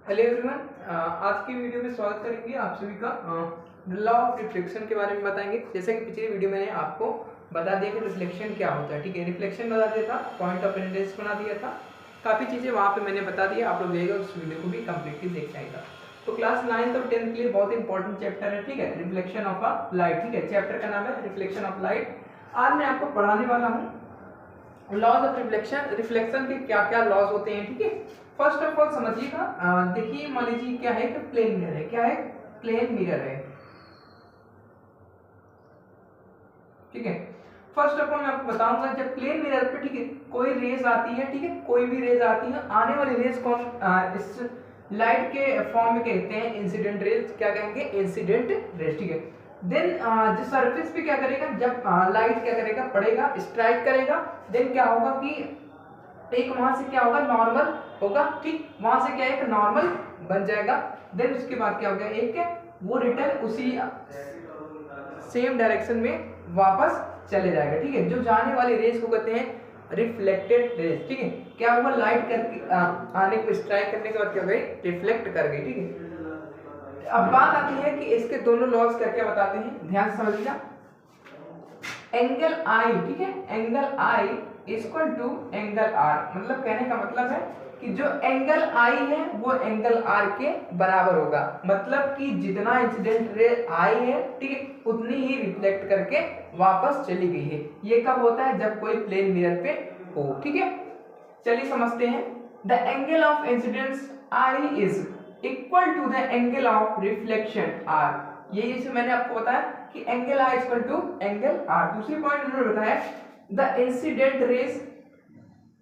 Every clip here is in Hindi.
हेलो एवरीवन, आज की वीडियो में स्वागत करेंगे आप सभी का। लॉ ऑफ रिफ्लेक्शन के बारे में बताएंगे। जैसे कि पिछली वीडियो मैंने आपको बता दिया कि रिफ्लेक्शन क्या होता है। ठीक है, रिफ्लेक्शन बता दिया था, पॉइंट ऑफ इंटरेस्ट बना दिया था, काफ़ी चीज़ें वहाँ पे मैंने बता दिया। आप लोग जाइएगा उस वीडियो को भी कम्प्लीटली देख जाएगा। तो क्लास 9th और 10th के लिए बहुत इंपॉर्टेंट चैप्टर है। ठीक है, रिफ्लेक्शन ऑफ अ लाइट। ठीक है, चैप्टर का नाम है रिफ्लेक्शन ऑफ लाइट। आज मैं आपको पढ़ाने वाला हूँ लॉज ऑफ रिफ्लेक्शन। रिफ्लेक्शन के क्या क्या लॉज होते हैं। ठीक है, फर्स्ट ऑफ ऑल समझिएगा। देखिए, मान लीजिए क्या है कि प्लेन मिरर है। क्या है? प्लेन मिरर है। ठीक है, फर्स्ट ऑफ ऑल मैं आपको बताऊंगा, जब प्लेन मिरर पे ठीक है कोई रेज आती है, ठीक है कोई भी रेज आती है, आने वाली रेज कौन इस लाइट के फॉर्म में कहते हैं इंसिडेंट रेज। क्या कहेंगे? Incident raise. ठीक है, देन जिस सरफेस पे क्या करेगा, जब लाइट क्या करेगा, पड़ेगा, स्ट्राइक करेगा, देन क्या होगा कि एक वहां से क्या होगा, नॉर्मल होगा। ठीक, वहां से क्या एक नॉर्मल बन जाएगा। देन उसके बाद क्या हो गया, एक वो रिटर्न उसी सेम डायरेक्शन में वापस चले जाएगा। ठीक है, जो जाने वाली रेज को कहते हैं रिफ्लेक्टेड रेज। ठीक है, क्या हुआ, लाइट करके आने को स्ट्राइक करने के बाद क्या गई, रिफ्लेक्ट कर गई। ठीक है, अब बात आती है कि इसके दोनों लॉज क्या क्या बताते हैं, ध्यान से समझिएगा। एंगल आई, ठीक है, angle I equal to angle R. मतलब कहने का मतलब है कि जो एंगल आई है वो एंगल आर के बराबर होगा। मतलब कि जितना इंसिडेंट रे आई है, ठीक है, उतनी ही रिफ्लेक्ट करके वापस चली गई है। ये कब होता है? जब कोई प्लेन मिरर पे हो। ठीक है, चलिए समझते हैं। The angle of incidence I is equal to the angle of reflection R. ये जैसे मैंने आपको बताया कि angle I equal to angle R. दूसरी पॉइंट उन्होंने बताया, the incident rays,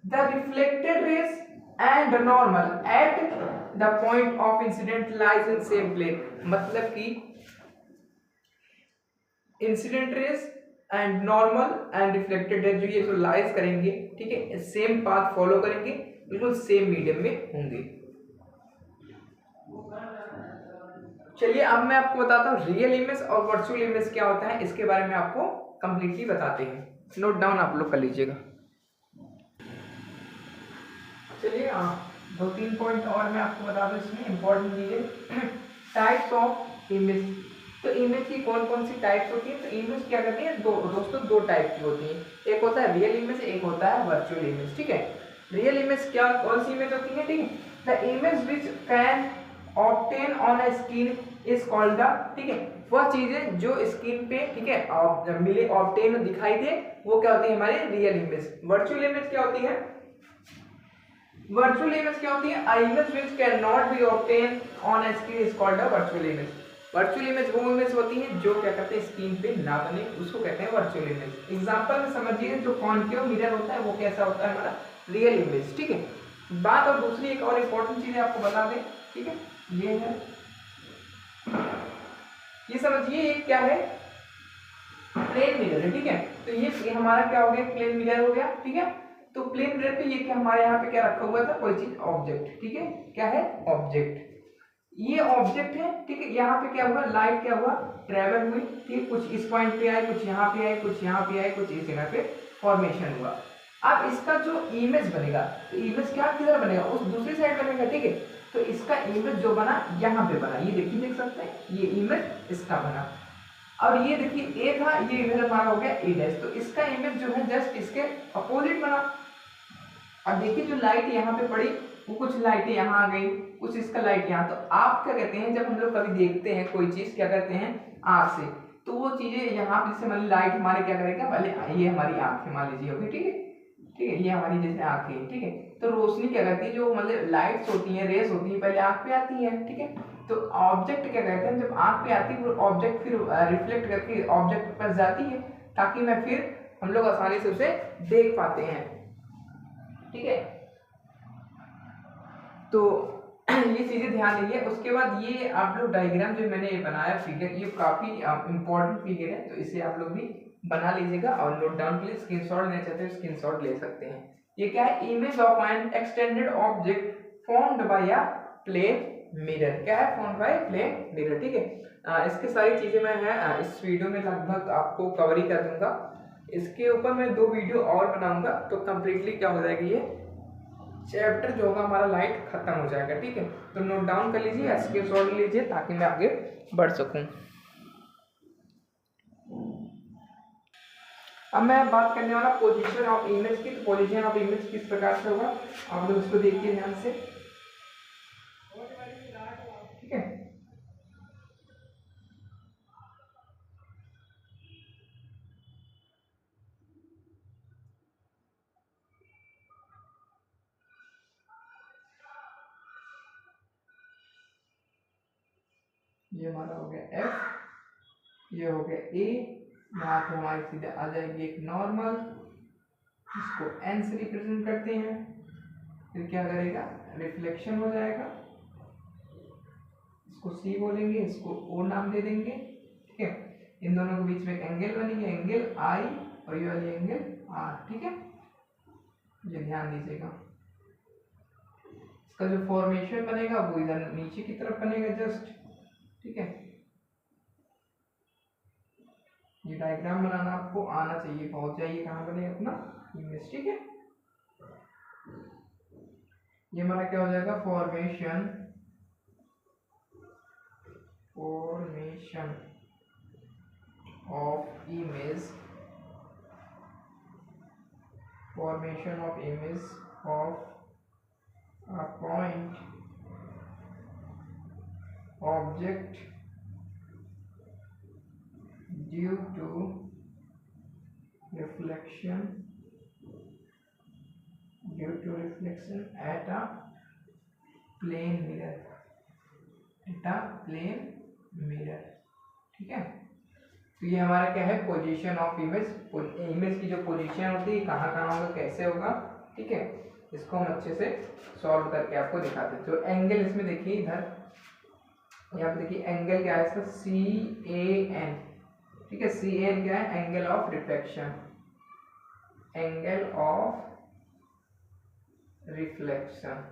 the reflected rays and the normal at the point of incident lies in same plane. मतलब कि incident rays and normal and reflected rays जो ये जो लाइज करेंगे, ठीक है, सेम पाथ फॉलो करेंगे, बिल्कुल सेम मीडियम में होंगे। चलिए अब मैं आपको बताता हूँ रियल इमेज और वर्चुअल इमेज क्या होता है, इसके बारे में आपको कंप्लीटली बताते हैं। नोट डाउन आप लोग कर लीजिएगा। चलिए दो तीन पॉइंट और मैं आपको बता दूं इसमें इंपॉर्टेंट चीजें। Types of image. तो इमेज की कौन कौन सी टाइप्स होती है? तो इमेज क्या करती है, दोस्तों दो टाइप की होती है। एक होता है रियल इमेज, एक होता है वर्चुअल इमेज। ठीक है, रियल इमेज क्या, कौन सी इमेज होती है? ठीक है, the image which can obtain on a screen is called the, ठीक है, वह चीजें जो स्क्रीन पे, ठीक है, मिले, ऑब्टेन दिखाई दे, वो क्या होती है, हमारी रियल इमेज। वर्चुअल इमेज क्या होती है? वर्चुअल इमेज क्या होती है? अ image which can not be obtain on a screen is called a virtual image. Virtual image वो इमेज होती है जो क्या करते हैं, स्क्रीन पे ना बने, उसको कहते हैं वर्चुअल इमेज। एग्जांपल में समझिए, जो कॉन्केव मिरर होता है वो कैसा होता है, हमारा रियल इमेज। ठीक है, बात और दूसरी एक और इम्पोर्टेंट चीज आपको बता दें। ठीक है, ये है, ये समझिए ये क्या है, प्लेन मिरर है। ठीक है, तो ये हमारा क्या हो गया, प्लेन मिरर हो गया। ठीक है, तो प्लेन मिरर पे ये क्या हमारे यहाँ पे क्या रखा हुआ था, कोई चीज, ऑब्जेक्ट। ठीक है, क्या है, ऑब्जेक्ट, ये ऑब्जेक्ट है। ठीक है, यहाँ पे क्या हुआ, लाइट क्या हुआ, ट्रेवल हुई। ठीक, कुछ इस पॉइंट पे आए, कुछ यहाँ पे आए, कुछ यहाँ पे आए, कुछ इस जगह पे फॉर्मेशन हुआ। अब इसका जो इमेज बनेगा, तो इमेज क्या किधर बनेगा, उस दूसरी साइड बनेगा। ठीक है, तो इसका इमेज जो बना यहाँ पे बना, ये देखिए, देख सकते हैं, ये इमेज इसका बना। अब ये देखिए ए था, ये इमेज हमारा हो गया ए डैश, तो इसका इमेज जो है जस्ट इसके अपोजिट बना। अब देखिए जो लाइट यहाँ पे पड़ी, वो कुछ लाइटें यहाँ आ गई, कुछ इसका लाइट यहाँ। तो आप क्या कहते हैं, जब हम लोग कभी देखते हैं कोई चीज, क्या करते हैं, आँख से, तो वो चीजें यहाँ पे जैसे मान लाइट हमारे क्या करेगा, पहले ये हमारी आँखें मान लीजिए होगी। ठीक है, ठीक है, ये हमारी जैसे आँखें। ठीक है, तो रोशनी क्या करती है, जो मतलब लाइट्स होती हैं, रेस होती हैं, पहले आँख पे आती है। ठीक है, तो ऑब्जेक्ट क्या कहते हैं, जब आँख पे आती है वो ऑब्जेक्ट फिर रिफ्लेक्ट करके ऑब्जेक्ट के पास जाती है, ताकि मैं फिर हम लोग आसानी से उसे देख पाते हैं। ठीक है, तो ये चीजें ध्यान दीजिए। उसके बाद ये आप लोग डायग्राम जो मैंने ये बनाया फिगर, ये काफी इंपॉर्टेंट फिगर है, तो इसे आप लोग भी बना लीजिएगा और नोट डाउन के लिए स्क्रीनशॉट लेना चाहते हैं स्क्रीनशॉट ले सकते हैं। ये क्या है, image of an extended object formed by a plane mirror. क्या है, फॉर्म्ड बाय प्लेन मिरर। ठीक है, इसकी सारी चीजें मैं है इस वीडियो में लगभग आपको कवर ही कर दूंगा। इसके ऊपर मैं 2 वीडियो और बनाऊंगा, तो कंप्लीटली क्या हो जाएगी, ये चैप्टर जो होगा हमारा लाइट खत्म हो जाएगा। ठीक है, तो नोट डाउन कर लीजिए, स्क्रीनशॉट लीजिए ताकि मैं आगे बढ़ सकूं। अब मैं बात करने वाला पोजीशन ऑफ इमेज की। तो पोजीशन ऑफ इमेज किस प्रकार से होगा आप लोग इसको देखिए ध्यान से। ठीक है, ये हमारा हो गया एफ, ये हो गया ए, यहाँ पे हमारी सीधे आ जाएगी एक नॉर्मल, इसको एन से रिप्रेजेंट करते हैं। फिर क्या करेगा, रिफ्लेक्शन हो जाएगा, इसको सी बोलेंगे, इसको ओ नाम दे देंगे। ठीक है, इन दोनों के बीच में एक एंगल बनेगी, एंगल आई, और ये वाली एंगल आर। ठीक है, ये ध्यान दीजिएगा। इसका जो फॉर्मेशन बनेगा वो इधर नीचे की तरफ बनेगा जस्ट। ठीक है, ये डायग्राम बनाना आपको आना चाहिए, पहुंच जाइए कहाँ बने अपना इमेज। ठीक है, ये हमारा क्या हो जाएगा, formation of image, formation of image of a point object due to reflection at a plane mirror, ठीक है। तो ये हमारा क्या है, पोजीशन ऑफ इमेज। इमेज की जो पोजीशन होती है कहाँ कहाँ होगा, कैसे होगा। ठीक है, इसको हम अच्छे से सॉल्व करके आपको दिखाते हैं। तो एंगल इसमें देखिए, इधर यहाँ पे देखिए एंगल क्या है इसका, सी ए एन। ठीक है, सी एन क्या है, angle of reflection, angle of reflection.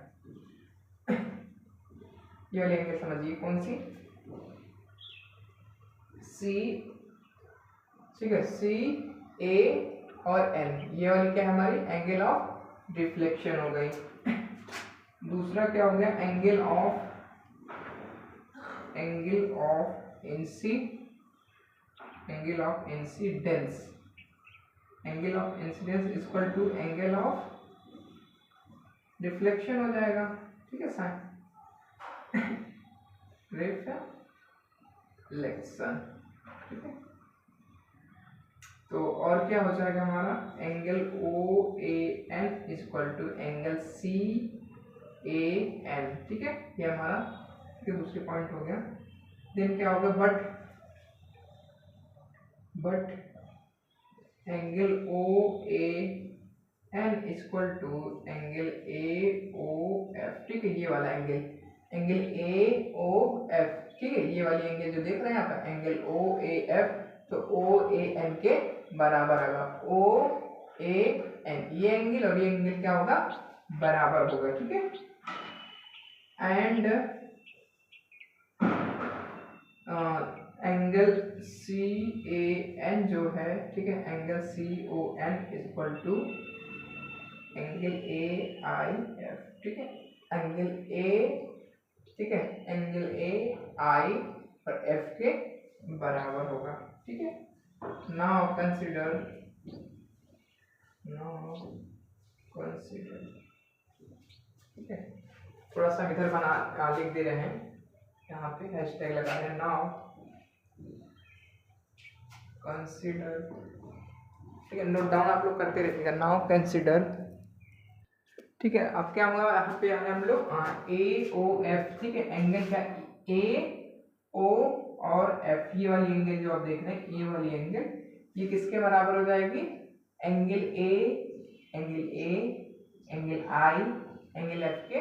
ये वाली एंगल समझिए कौन सी, सी। ठीक है, सी ए और एन, ये वाली क्या हमारी एंगल ऑफ रिफ्लेक्शन हो गई। दूसरा क्या हो गया, angle of incidence, angle of incidence equal to angle of reflection हो जाएगा। ठीक है, साइन रिफ्लेक्शन। ठीक है, तो और क्या हो जाएगा हमारा, angle O A N equal to angle C A N. ठीक है, ये हमारा दूसरे पॉइंट हो गया। देन क्या होगा, but angle O A N equal to angle A O F. ठीक है, ये वाला एंगल ए ओ एफ। ठीक है, ये वाली एंगल जो देख रहे हैं यहाँ पर, एंगल ओ ए एफ, तो ओ ए एन के बराबर होगा, ओ ए एन। ये एंगल और ये एंगल क्या होगा, बराबर होगा। ठीक है, and angle C A N जो है, ठीक है, angle C O N equal to angle A I F. ठीक है, एंगल ए, ठीक है, एंगल ए आई और एफ के बराबर होगा। ठीक है, नाउ कंसीडर, ठीक है, थोड़ा सा इधर बना लिख दे रहे हैं, यहाँ पे हैशटैग लगा रहे हैं, नाउ कंसीडर। ठीक है, नोट डाउन आप लोग करते रहिएगा, नाउ कंसीडर। ठीक है, अब क्या होगा, यहाँ पे हम लोग ए ओ एफ। ठीक है, एंगल का ए ओ और एफ, ये वाली एंगल जो आप देख रहे हैं, ये वाली एंगल, ये किसके बराबर हो जाएगी, angle A, angle I, angle F के